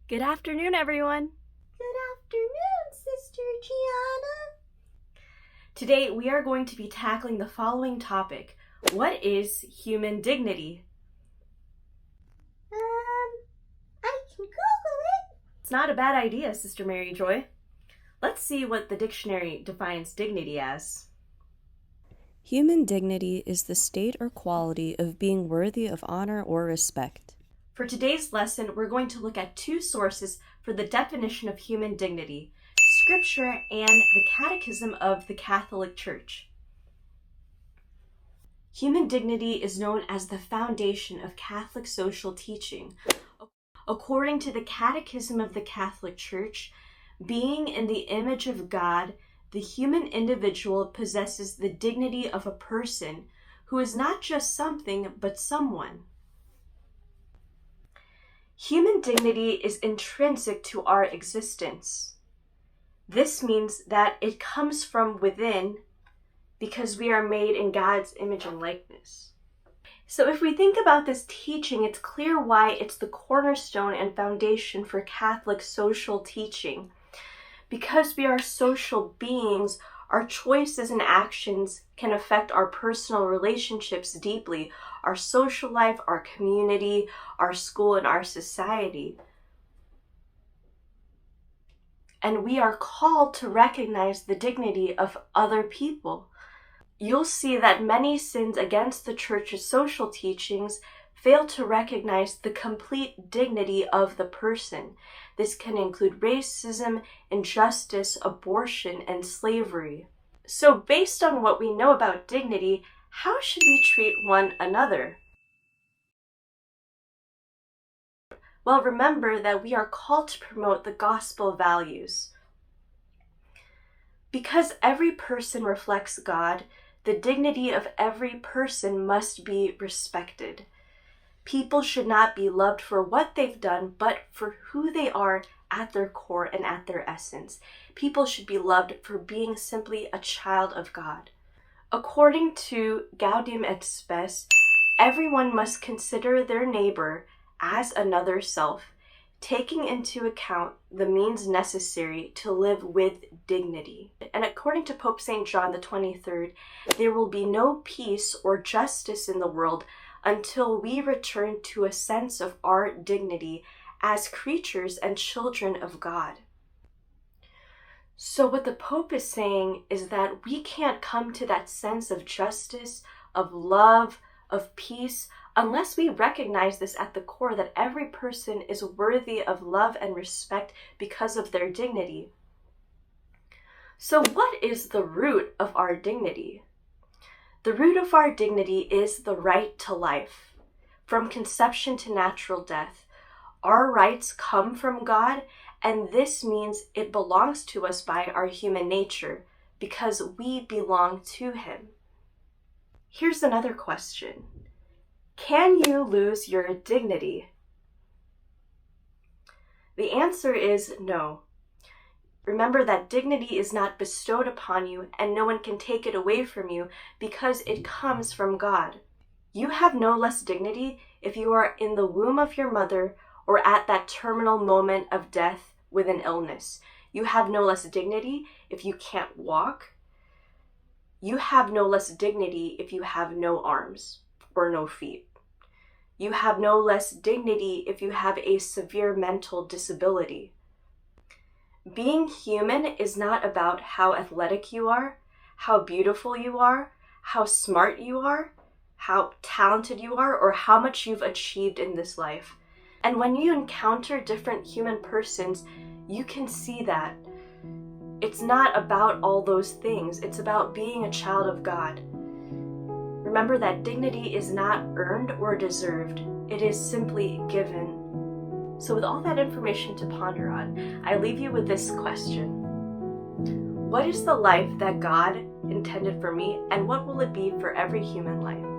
Good afternoon, everyone. Good afternoon, Sister Gianna. Today we are going to be tackling the following topic. What is human dignity? I can Google it. It's not a bad idea, Sister Mary Joy. Let's see what the dictionary defines dignity as. Human dignity is the state or quality of being worthy of honor or respect. For today's lesson, we're going to look at two sources for the definition of human dignity, Scripture and the Catechism of the Catholic Church. Human dignity is known as the foundation of Catholic social teaching. According to the Catechism of the Catholic Church, being in the image of God, the human individual possesses the dignity of a person who is not just something, but someone. Human dignity is intrinsic to our existence. This means that it comes from within because we are made in God's image and likeness. So if we think about this teaching, it's clear why it's the cornerstone and foundation for Catholic social teaching. Because we are social beings, our choices and actions can affect our personal relationships deeply, our social life, our community, our school, and our society. And we are called to recognize the dignity of other people. You'll see that many sins against the Church's social teachings fail to recognize the complete dignity of the person. This can include racism, injustice, abortion, and slavery. So based on what we know about dignity, how should we treat one another? Well, remember that we are called to promote the gospel values. Because every person reflects God, the dignity of every person must be respected. People should not be loved for what they've done, but for who they are at their core and at their essence. People should be loved for being simply a child of God. According to Gaudium et Spes, everyone must consider their neighbor as another self, taking into account the means necessary to live with dignity. And according to Pope St. John the 23rd, there will be no peace or justice in the world until we return to a sense of our dignity as creatures and children of God. So what the Pope is saying is that we can't come to that sense of justice, of love, of peace, unless we recognize this at the core, that every person is worthy of love and respect because of their dignity. So what is the root of our dignity? The root of our dignity is the right to life. From conception to natural death, our rights come from God, and this means it belongs to us by our human nature, because we belong to Him. Here's another question. Can you lose your dignity? The answer is no. Remember that dignity is not bestowed upon you, and no one can take it away from you because it comes from God. You have no less dignity if you are in the womb of your mother or at that terminal moment of death with an illness. You have no less dignity if you can't walk. You have no less dignity if you have no arms or no feet. You have no less dignity if you have a severe mental disability. Being human is not about how athletic you are, how beautiful you are, how smart you are, how talented you are, or how much you've achieved in this life. And when you encounter different human persons, you can see that it's not about all those things. It's about being a child of God. Remember that dignity is not earned or deserved. It is simply given. So with all that information to ponder on, I leave you with this question. What is the life that God intended for me, and what will it be for every human life?